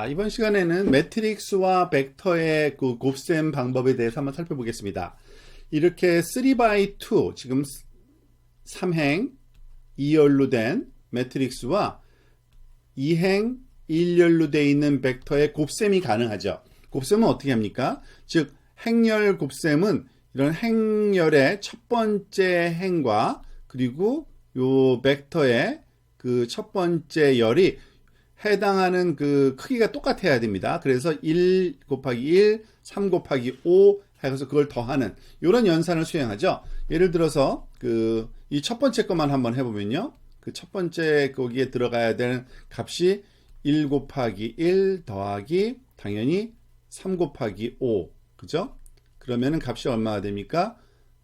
이번 시간에는 매트릭스와 벡터의 그 곱셈 방법에 대해서 한번 살펴보겠습니다. 이렇게 3x2, 지금 3행 2열로 된 매트릭스와 2행 1열로 되어 있는 벡터의 곱셈이 가능하죠. 곱셈은 어떻게 합니까? 즉 행열 곱셈은 이런 행열의 첫 번째 행과 그리고 요 벡터의 그 첫 번째 열이 해당하는 그 크기가 똑같아야 됩니다. 그래서 1 곱하기 1, 3 곱하기 5 해서 그걸 더하는 이런 연산을 수행하죠. 예를 들어서 그 이 첫 번째 것만 한번 해보면요. 그 첫 번째 거기에 들어가야 되는 값이 1 곱하기 1 더하기 당연히 3 곱하기 5. 그죠? 그러면은 값이 얼마가 됩니까?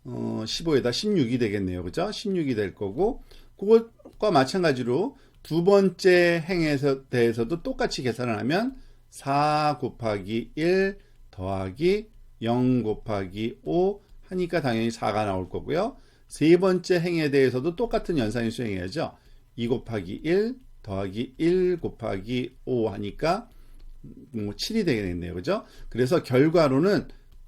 15에다 16이 되겠네요. 그죠? 16이 될 거고, 그것과 마찬가지로 두 번째 행에 대해서도 똑같이 계산을 하면 4 곱하기 1 더하기 0 곱하기 5 하니까 당연히 4가 나올 거고요. 세 번째 행에 대해서도 똑같은 연산을 수행해야죠. 2 곱하기 1 더하기 1 곱하기 5 하니까 7이 되겠네요. 그죠? 그래서 결과로는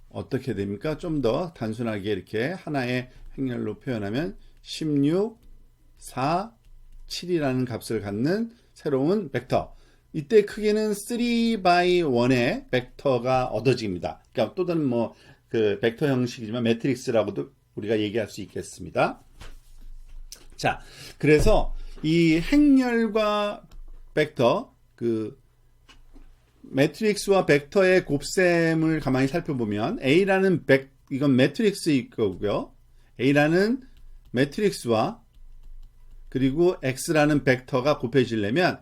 어떻게 됩니까? 좀 더 단순하게 이렇게 하나의 행렬로 표현하면 16, 4, 7이라는 값을 갖는 새로운 벡터. 이때 크기는 3x1의 벡터가 얻어집니다. 그러니까 또 다른 그 벡터 형식이지만 매트릭스라고도 우리가 얘기할 수 있겠습니다. 자, 그래서 이 행렬과 벡터, 그 매트릭스와 벡터의 곱셈을 가만히 살펴보면 A라는 이건 매트릭스일 거고요. A라는 매트릭스와 그리고 X라는 벡터가 곱해지려면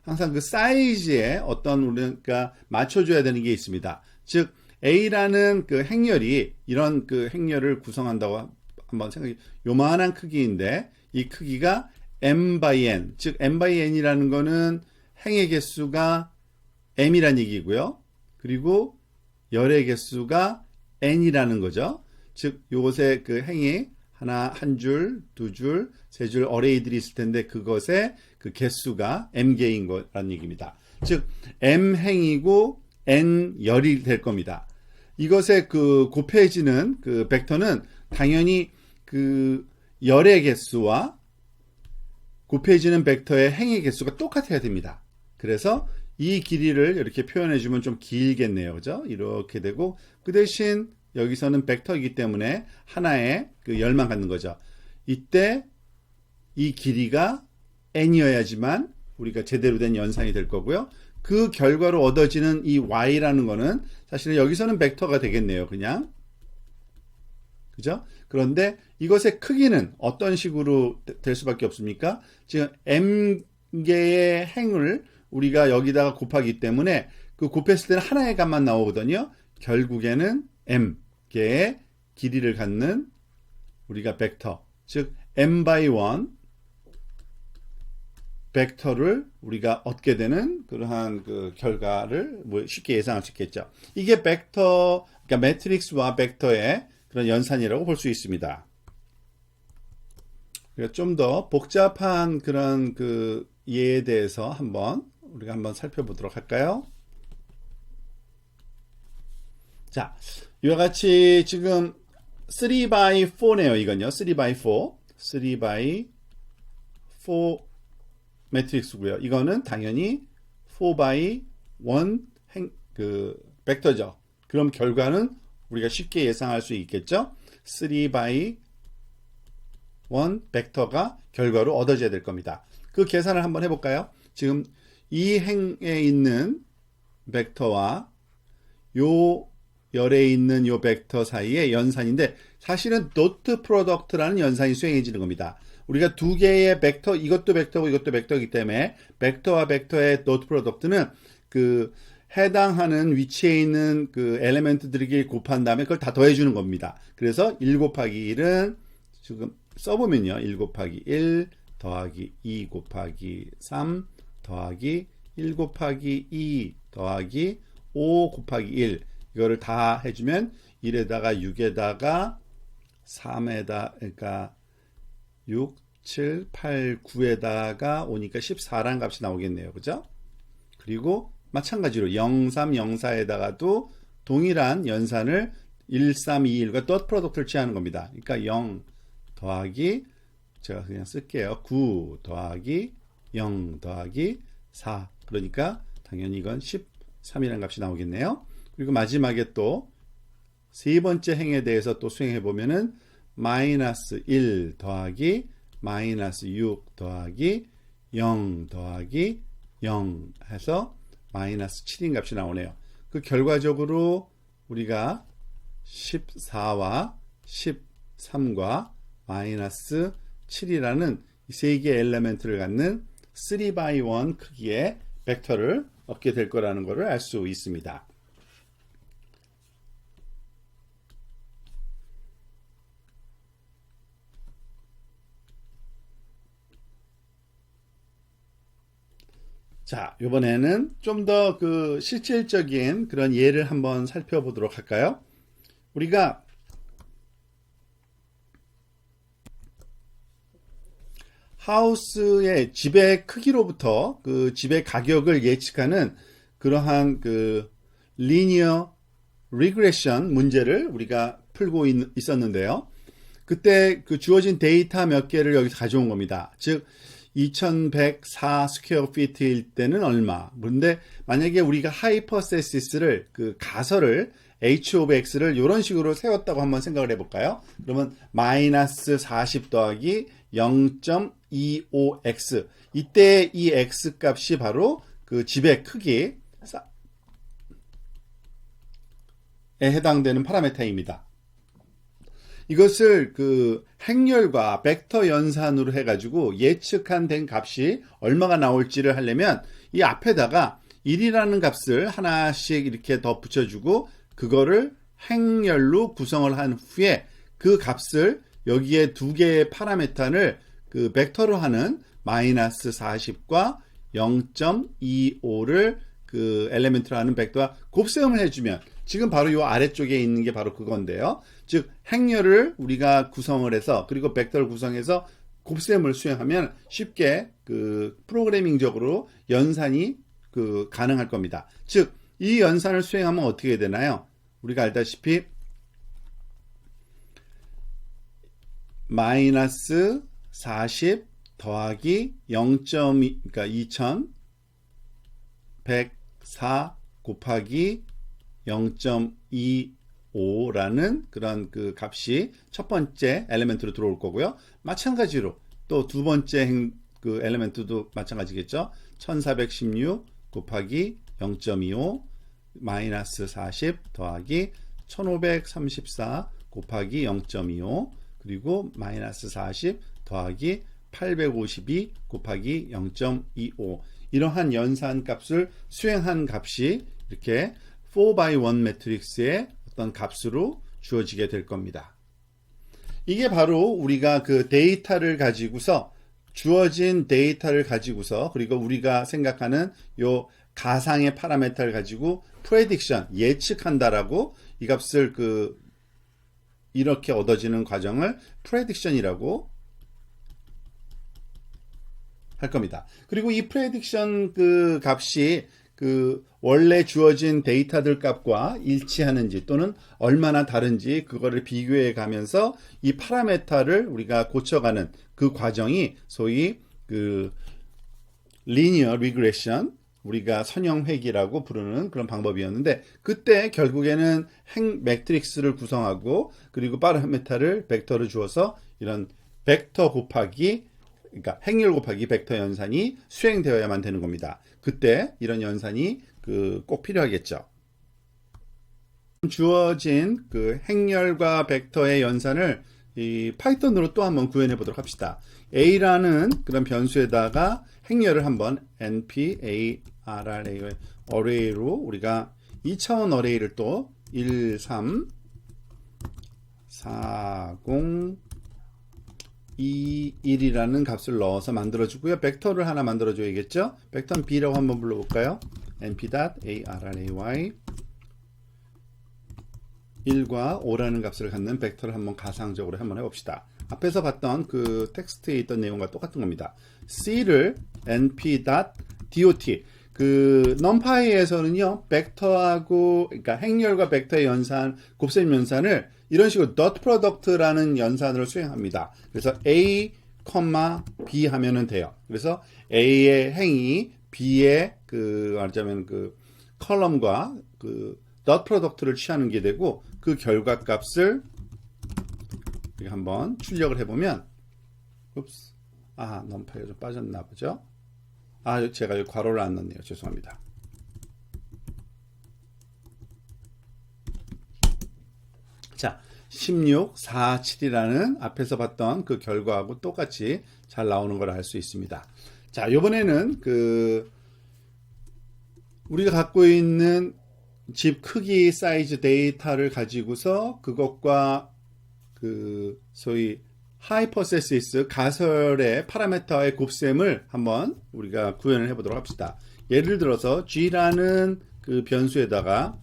항상 그 사이즈에 어떤 우리가 맞춰줘야 되는 게 있습니다. 즉 A라는 그 행렬이 이런 그 행렬을 구성한다고 한번 생각해. 요만한 크기인데 이 크기가 m by n, 즉 m by n이라는 거는 행의 개수가 m이란 얘기고요. 그리고 열의 개수가 n이라는 거죠. 즉 요것의 그 행이 하나, 한 줄, 두 줄, 세 줄 어레이들이 있을 텐데 그것의 그 개수가 m개인 거라는 얘기입니다. 즉 m 행이고 n 열이 될 겁니다. 이것의 그 곱해지는 그 벡터는 당연히 그 열의 개수와 곱해지는 벡터의 행의 개수가 똑같아야 됩니다. 그래서 이 길이를 이렇게 표현해 주면 좀 길겠네요. 그죠? 이렇게 되고 그 대신 여기서는 벡터이기 때문에 하나의 그 열만 갖는 거죠. 이때 이 길이가 n이어야지만 우리가 제대로 된 연산이 될 거고요. 그 결과로 얻어지는 이 y라는 거는 사실은 여기서는 벡터가 되겠네요. 그냥. 그죠? 그런데 이것의 크기는 어떤 식으로 될 수밖에 없습니까? 지금 m개의 행을 우리가 여기다가 곱하기 때문에 그 곱했을 때는 하나의 값만 나오거든요. 결국에는 m개의 길이를 갖는 우리가 벡터, 즉 m by 1 벡터를 우리가 얻게 되는 그러한 그 결과를 쉽게 예상할 수 있겠죠. 이게 벡터, 그러니까 매트릭스와 벡터의 그런 연산이라고 볼 수 있습니다. 좀 더 복잡한 그런 그 예에 대해서 우리가 한번 살펴보도록 할까요? 자, 이와 같이 지금 3x4네요. 이건요. 3x4. 3x4 매트릭스고요. 이거는 당연히 4x1 그 벡터죠. 그럼 결과는 우리가 쉽게 예상할 수 있겠죠. 3x1 벡터가 결과로 얻어져야 될 겁니다. 그 계산을 한번 해볼까요? 지금 이 행에 있는 벡터와 요 열에 있는 요 벡터 사이의 연산인데 사실은 도트 프로덕트라는 연산이 수행해지는 겁니다. 우리가 두 개의 벡터, 이것도 벡터고 이것도 벡터이기 때문에 벡터와 벡터의 도트 프로덕트는 그 해당하는 위치에 있는 그 엘리멘트들에게 곱한 다음에 그걸 다 더해주는 겁니다. 그래서 1 곱하기 1은 지금 써보면요. 1 곱하기 1 더하기 2 곱하기 3 더하기 1 곱하기 2 더하기 5 곱하기 1 이거를 다 해주면 1에다가 6에다가 3에다 그러니까 6, 7, 8, 9에다가 오니까 14라는 값이 나오겠네요. 그죠? 그리고 마찬가지로 0304에다가도 동일한 연산을 1321과 덧 프로덕트를 취하는 겁니다. 그러니까 0 더하기 제가 그냥 쓸게요. 9 더하기 0 더하기 4. 그러니까 당연히 이건 13이라는 값이 나오겠네요. 그리고 마지막에 또 세 번째 행에 대해서 또 수행해 보면은 마이너스 1 더하기 마이너스 6 더하기 0 더하기 0 해서 마이너스 7인 값이 나오네요. 그 결과적으로 우리가 14와 13과 마이너스 7이라는 세 개의 엘리멘트를 갖는 3x1 크기의 벡터를 얻게 될 거라는 것을 알 수 있습니다. 자, 이번에는 좀 더 그 실질적인 그런 예를 한번 살펴보도록 할까요? 우리가 하우스의 집의 크기로부터 그 집의 가격을 예측하는 그러한 그 리니어 리그레션 문제를 우리가 풀고 있었는데요. 그때 그 주어진 데이터 몇 개를 여기서 가져온 겁니다. 즉 2104 스퀘어 피트일 때는 얼마. 그런데 만약에 우리가 하이퍼세시스를 그 가설을 h of x를 이런 식으로 세웠다고 한번 생각을 해볼까요? 그러면 마이너스 40 더하기 0.25x. 이때 이 x 값이 바로 그 집의 크기에 해당되는 파라메타입니다. 이것을 그 행렬과 벡터 연산으로 해가지고 예측한 된 값이 얼마가 나올지를 하려면 이 앞에다가 1이라는 값을 하나씩 이렇게 더 붙여주고 그거를 행렬로 구성을 한 후에 그 값을 여기에 두 개의 파라메타를 그 벡터로 하는 마이너스 40과 0.25를 그 엘리멘트로 하는 벡터와 곱셈을 해주면 지금 바로 이 아래쪽에 있는 게 바로 그건데요. 즉 행렬을 우리가 구성을 해서 그리고 벡터를 구성해서 곱셈을 수행하면 쉽게 그 프로그래밍적으로 연산이 그 가능할 겁니다. 즉 이 연산을 수행하면 어떻게 되나요? 우리가 알다시피 마이너스 40 더하기 0.2 그러니까 2104 곱하기 0.25라는 그런 그 값이 첫 번째 엘리멘트로 들어올 거고요. 마찬가지로 또 두 번째 그 엘리멘트도 마찬가지겠죠. 1416 곱하기 0.25 마이너스 40 더하기 1534 곱하기 0.25 그리고 마이너스 40 더하기 852 곱하기 0.25 이러한 연산 값을 수행한 값이 이렇게 4x1 매트릭스의 어떤 값으로 주어지게 될 겁니다. 이게 바로 우리가 그 데이터를 가지고서 주어진 데이터를 가지고서 그리고 우리가 생각하는 요 가상의 파라메타를 가지고 프레딕션 예측한다라고 이 값을 그 이렇게 얻어지는 과정을 프레딕션이라고 할 겁니다. 그리고 이 프레딕션 그 값이 그 원래 주어진 데이터들 값과 일치하는지 또는 얼마나 다른지 그거를 비교해 가면서 이 파라메타를 우리가 고쳐가는 그 과정이 소위 그 리니어 리그레션 우리가 선형회귀라고 부르는 그런 방법이었는데 그때 결국에는 매트릭스를 구성하고 그리고 파라메타를 벡터를 주어서 이런 벡터 곱하기 그러니까 행렬 곱하기 벡터 연산이 수행되어야만 되는 겁니다. 그때 이런 연산이 그 꼭 필요하겠죠. 주어진 그 행렬과 벡터의 연산을 이 파이썬으로 또 한번 구현해 보도록 합시다. a라는 그런 변수에다가 행렬을 한번 np array 어레이로 우리가 2차원 어레이를 또 1, 3, 4, 0, 2, 1이라는 값을 넣어서 만들어주고요. 벡터를 하나 만들어줘야겠죠. 벡터는 b라고 한번 불러볼까요? np.array 1과 5라는 값을 갖는 벡터를 한번 가상적으로 한번 해봅시다. 앞에서 봤던 그 텍스트에 있던 내용과 똑같은 겁니다. c를 np.dot 그 numpy에서는요 벡터하고 그러니까 행렬과 벡터의 연산, 곱셈 연산을 이런 식으로 dot product라는 연산으로 수행합니다. 그래서 a, b 하면은 돼요. 그래서 a의 행이 b의 그 말하자면 그 컬럼과 그 dot product를 취하는 게 되고 그 결과값을 한번 출력을 해보면 numpy가 좀 빠졌나 보죠. 제가 여기 괄호를 안 넣었네요. 죄송합니다. 자, 16, 4, 7이라는 앞에서 봤던 그 결과하고 똑같이 잘 나오는 걸 알 수 있습니다. 자, 이번에는 우리가 갖고 있는 집 크기, 사이즈 데이터를 가지고서 그것과 소위 하이퍼세시스 가설의 파라미터의 곱셈을 한번 우리가 구현을 해보도록 합시다. 예를 들어서 g라는 그 변수에다가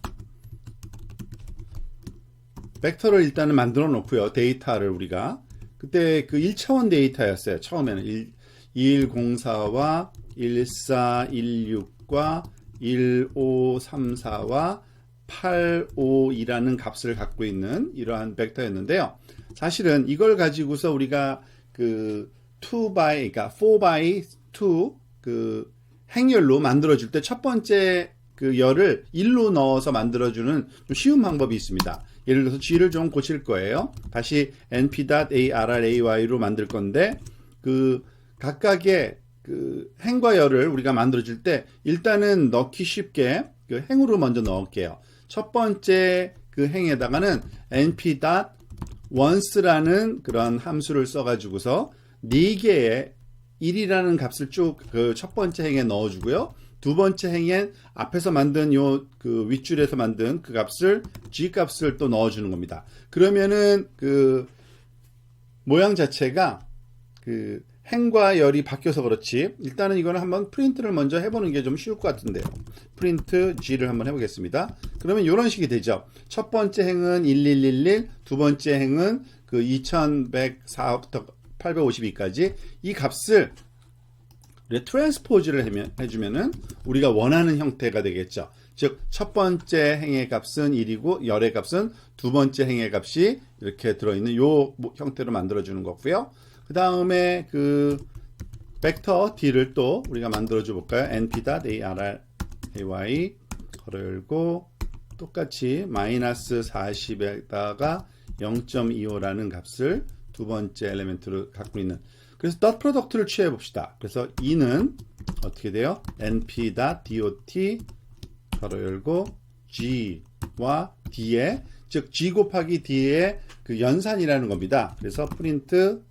벡터를 일단은 만들어 놓고요. 데이터를 우리가 그때 그 1차원 데이터였어요. 처음에는 2104와 1416과 1534와 852라는 값을 갖고 있는 이러한 벡터였는데요. 사실은 이걸 가지고서 우리가 그 2by, 그러니까 4by 2 그 행렬로 만들어줄 때 첫 번째 그 열을 1로 넣어서 만들어주는 좀 쉬운 방법이 있습니다. 예를 들어서 g를 좀 고칠 거예요. 다시 np.array로 만들 건데 그 각각의 그 행과 열을 우리가 만들어줄 때 일단은 넣기 쉽게 그 행으로 먼저 넣을게요. 첫 번째 그 행에다가는 np.once라는 그런 함수를 써가지고서 4개의 1이라는 값을 쭉 그 첫 번째 행에 넣어주고요. 두 번째 행엔 앞에서 만든 그 윗줄에서 만든 그 값을 g 값을 또 넣어주는 겁니다. 그러면은 그 모양 자체가 그 행과 열이 바뀌어서 그렇지. 일단은 이거는 한번 프린트를 먼저 해보는 게 좀 쉬울 것 같은데요. 프린트 g를 한번 해보겠습니다. 그러면 이런 식이 되죠. 첫 번째 행은 1111, 두 번째 행은 그 2104부터 852까지 이 값을 트랜스포즈를 해주면은 우리가 원하는 형태가 되겠죠. 즉, 첫 번째 행의 값은 1이고 열의 값은 두 번째 행의 값이 이렇게 들어있는 요 형태로 만들어주는 거고요. 그 다음에 그 벡터 D를 또 우리가 만들어줘 볼까요? np.array 괄호 열고 똑같이 마이너스 40에다가 0.25라는 값을 두 번째 엘리멘트로 갖고 있는 그래서 dot product를 취해 봅시다. 그래서 e는 어떻게 돼요? np.dot 괄호 열고 g와 d의 즉 g 곱하기 d의 그 연산이라는 겁니다. 그래서 프린트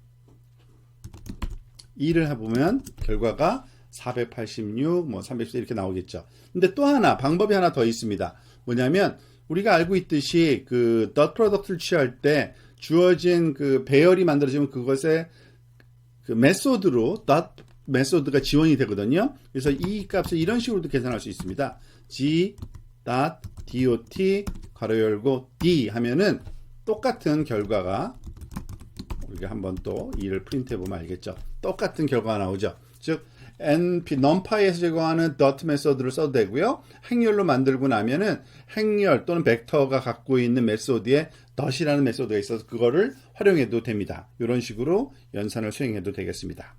2를 해보면 결과가 486, 314 이렇게 나오겠죠. 근데 또 하나 방법이 하나 더 있습니다. 뭐냐면 우리가 알고 있듯이 그 dot product를 취할 때 주어진 그 배열이 만들어지면 그것에 그 메소드로 dot 메소드가 지원이 되거든요. 그래서 이 값을 이런 식으로도 계산할 수 있습니다. g.dot 괄호 열고 d 하면은 똑같은 결과가 우리가 한번 또 2를 프린트해 보면 알겠죠. 똑같은 결과가 나오죠. 즉 numpy에서 제공하는 dot 메소드를 써도 되고요. 행렬로 만들고 나면은 행렬 또는 벡터가 갖고 있는 메소드에 dot이라는 메소드가 있어서 그거를 활용해도 됩니다. 이런 식으로 연산을 수행해도 되겠습니다.